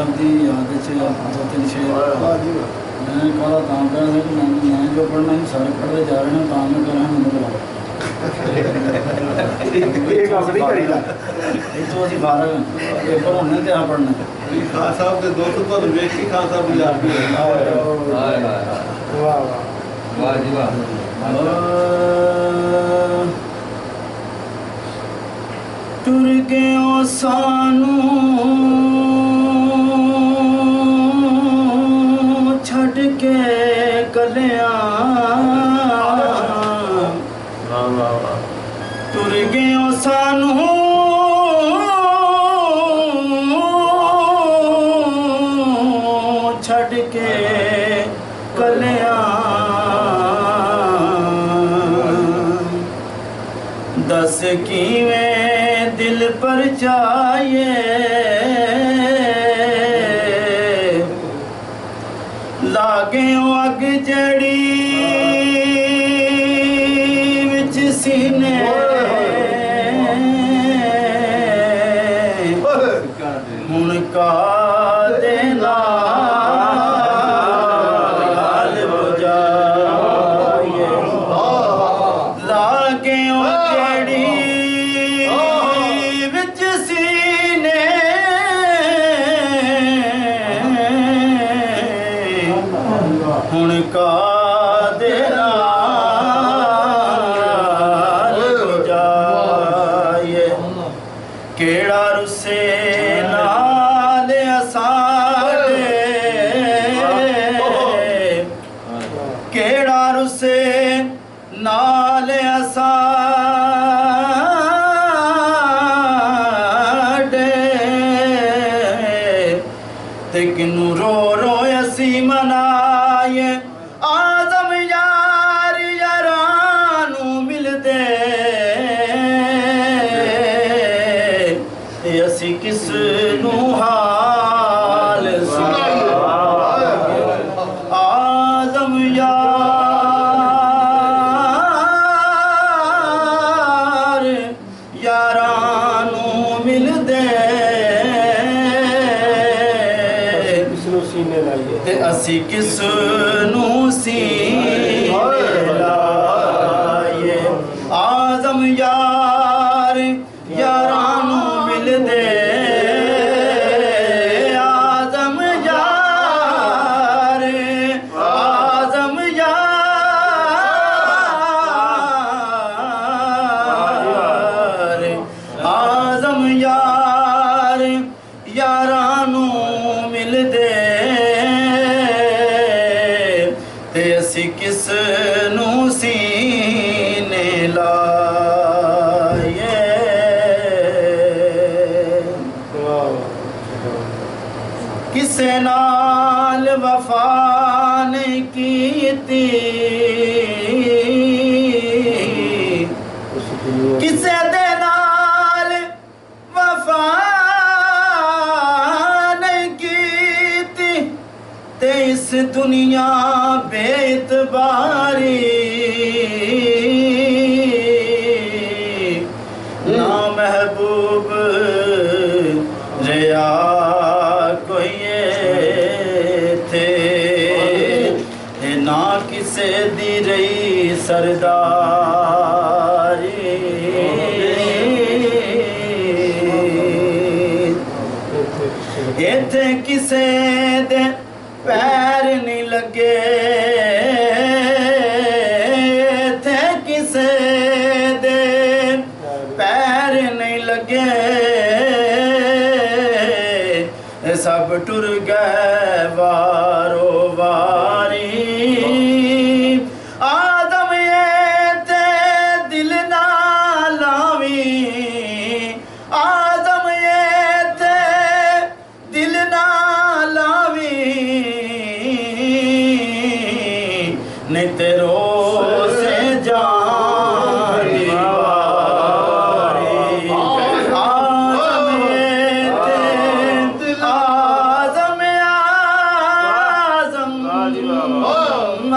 साहब की याद दो तीन शेर मैं कहा तां कह मैं जो पढ़ना ही सारे पढ़ते जा रहे हैं तां मैं कह रहा मैंने बुलाओ तो असं फारग पेपर होने तो यहाँ पढ़ना खान साहब के दोस्त को वेख के खान साहब याद भी वाह जी वाह टुर गयो सानू छड़ के कलियां टुर गयो सानू छड़ के कलियां दस किवें दिल पर चाहिए लागे अग जड़ी विच सीने हुण का देना का देना जाए केड़ा रुसे नाल असाडे केड़ा रुसे नाल असाडे ते किनू रो रो असी मनाए आदम यार यारानू मिलदे असी किस नू हाल आदम यार यारानू मिलदे ते असी किस नू सीने लाए आदम यार यारानू मिलदे आदम यार आदम यार आदम यार यारानू मिलदे ते असी किस नू सीने लाए किसे नाल वफा नहीं कीती किसे दे नाल वफा नहीं कीती ते इस दुनिया बेतबारी ना महबूब रिया कोई थे ना किसे दी रही सरदारी इथे किसे दे पैर नहीं लगे थे किसे दे पैर नहीं लगे सब टुर गए वारो वारी आदम ये ते दिल ना लावी आदम ये ते दिल ना लावी नहीं तेरो से जानी वारी आदम ये ते आदम आदम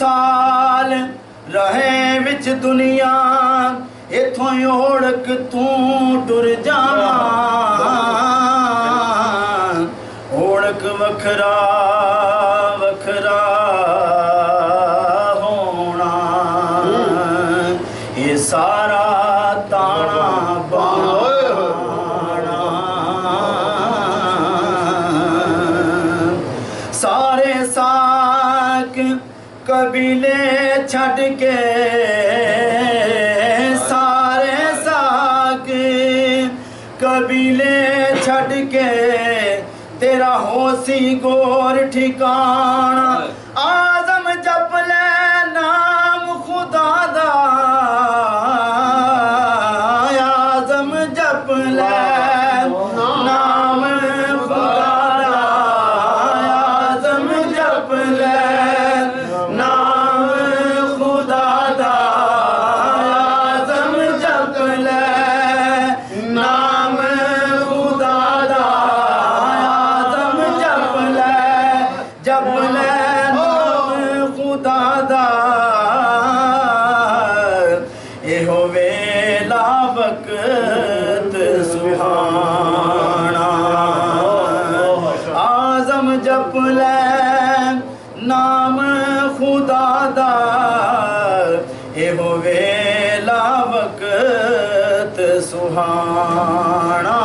साल रहे विच दुनिया इथों ओढ़क तू टुर जाना ओढ़क वखरा वखरा होना ये सारा ताना बाना सारे साक कबीले छड़ के सारे साक कबीले छड़ के तेरा होसी गोर ठिकाना आजम जप ले नाम खुदा दा आजम जप ले नाम खुदा दा आजम जप ले नाम खुदा दा आजम जप ले नाम खुदा दा आजम जप ले नाम खुदा दा एहो वेला वक्त सुहाना आजम जप ले नाम खुदा दा एहो वेला वक्त सुहाना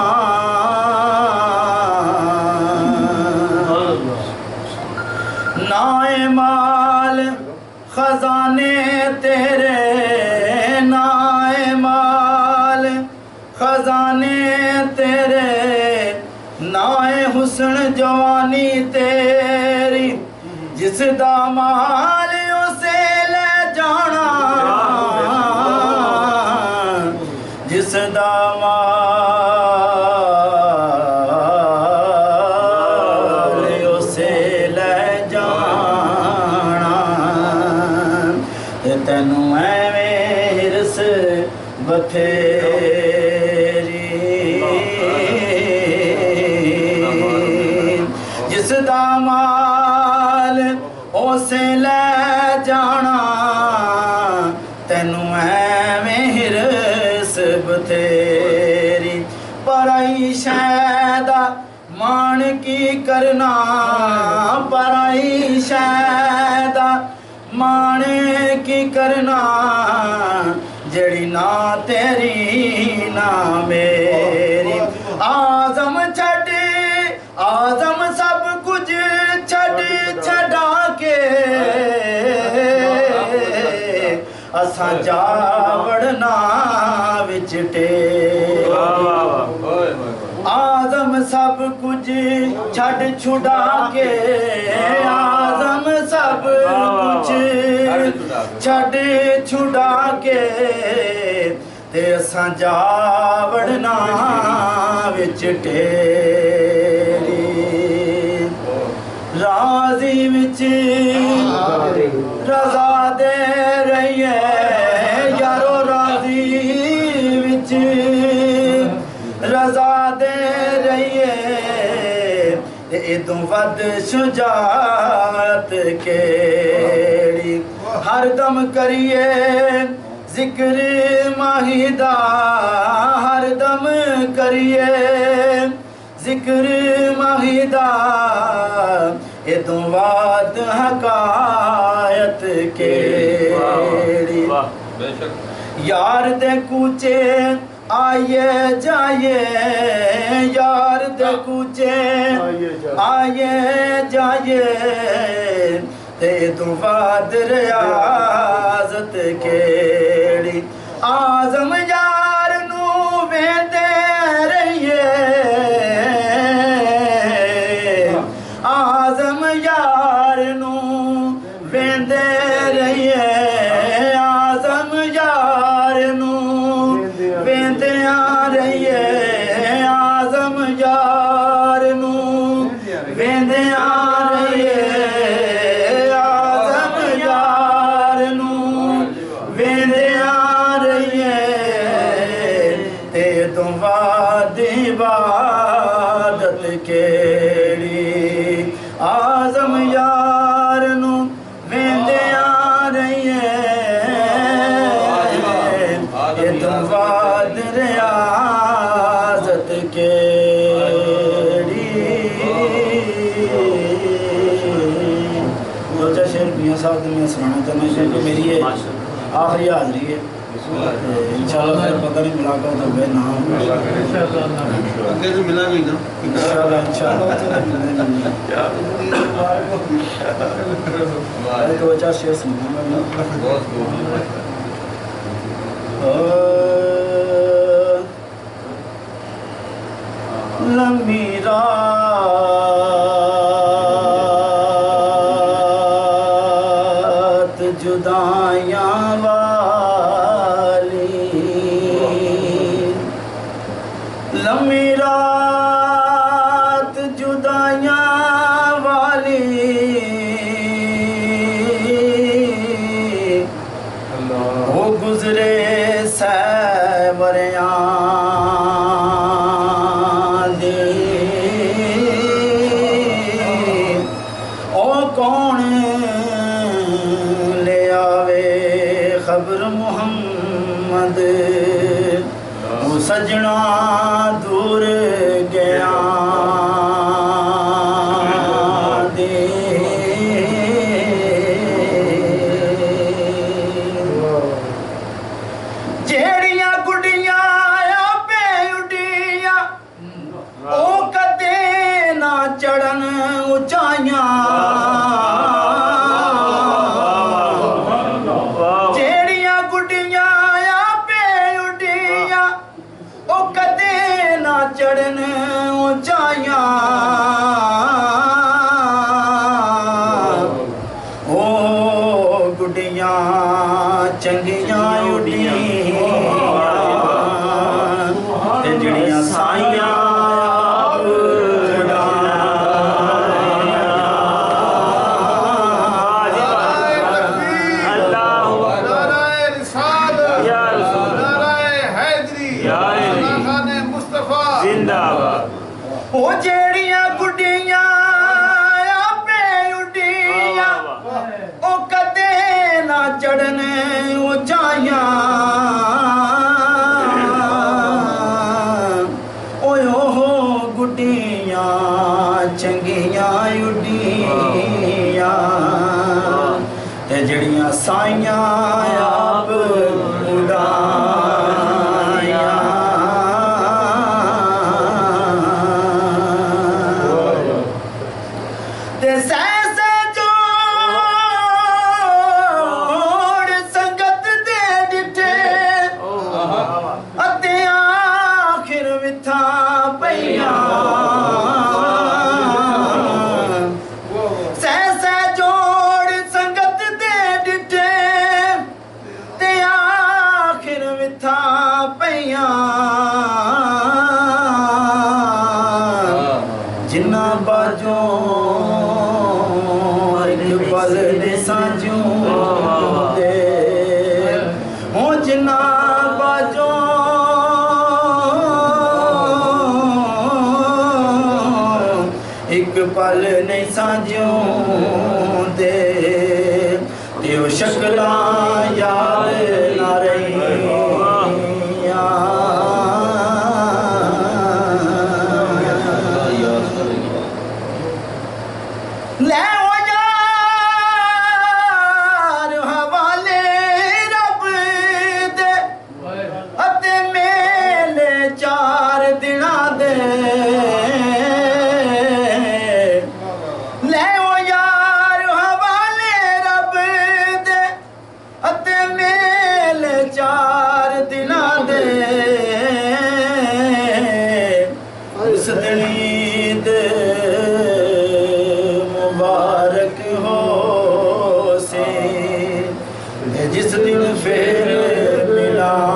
नाए माल खजाने तेरे नाए माल खजाने तेरे नाए हुस्न जवानी तेरी जिस दा माल उसे ले जाना जिस दा माल उसे ले जाना तेनू एवें हिरस बथेरी जिस दा माल उसे ले जाना तेनू एवें हिरस बथेरी पराई शैदा मान की करना पराई शैदा मान की करना जड़ी ना तेरी ना मेरी आजम छड़ आजम सब कुछ छड़ छड़ा के असा जावड़ना विच टेक आजम सब कुछ छड़ छुड़ा के आजम सब कुछ छड़ छुड़ा के ते असां जावड़ना विच टेरी राजी विच रजा दे रहिए यारो राजी विच रजा दे रहिए इदों वध शुजात केड़ी हरदम करिए जिक्र माहिदा हरदम करिए जिक्र माहिदा इदों वध हकायत केड़ी यार दे कूचे आइए जाइए यार दे कूचे आइए जाइए ते तू बाद रियाजत केड़ी आजम यार नू वेंदे रहिए आजम यार नू वेंदे रहिए आजम यार नू वेंदिया रहिए आजम यार नू वेंदिया रहिए आजम यार नू वेंदिया रहिए ते तू वाद इबादत केड़ी आजम यार नू वेंदिया मियाँ साहब ने मैं सुनाना चाहना क्योंकि मेरी ये आखिरी हाजिरी है। इंशाल्लाह फिर पता नहीं मुलाकात हो गए ना अगे तो मिला नहीं ना इंशाल्लाह तो अच्छा शेर सुनाऊंगा लंबी रात जुदाइयां वाली, लंबी रात जुदाइयां वाली, वो गुजरे सैवरियां खबर मोहम्मद वो सजना दूर गया दे जेड़िया गुड़िया पे उड़िया ओ कदे ना चढ़न ऊंचाइयां चढ़न ऊंचाइयां ओ गुड़ियां चंगियां उड़ियां ते जड़ियां साइयां ओ जेड़ियां गुड्डियां पे उड्डियां ओ कदे ना चढ़न ऊंचाइयां ओए हो गुड्डियां चंगियां उड्डियां ते जड़ियां साइयां आप उड़ा जिन्ना बाजो एक पल ने साजो दे हो जिन्ना बाजो एक पल ने साजो दे ते ओ शक्लां याद ना रही ले ओ यार हवाले रब दे अते मेले 4 दिना दे ले ओ यार हवाले रब दे अते मेले 4 दिना दे उस दिन ईद मुबारक हो से जिस दिन फिर मिलांगे।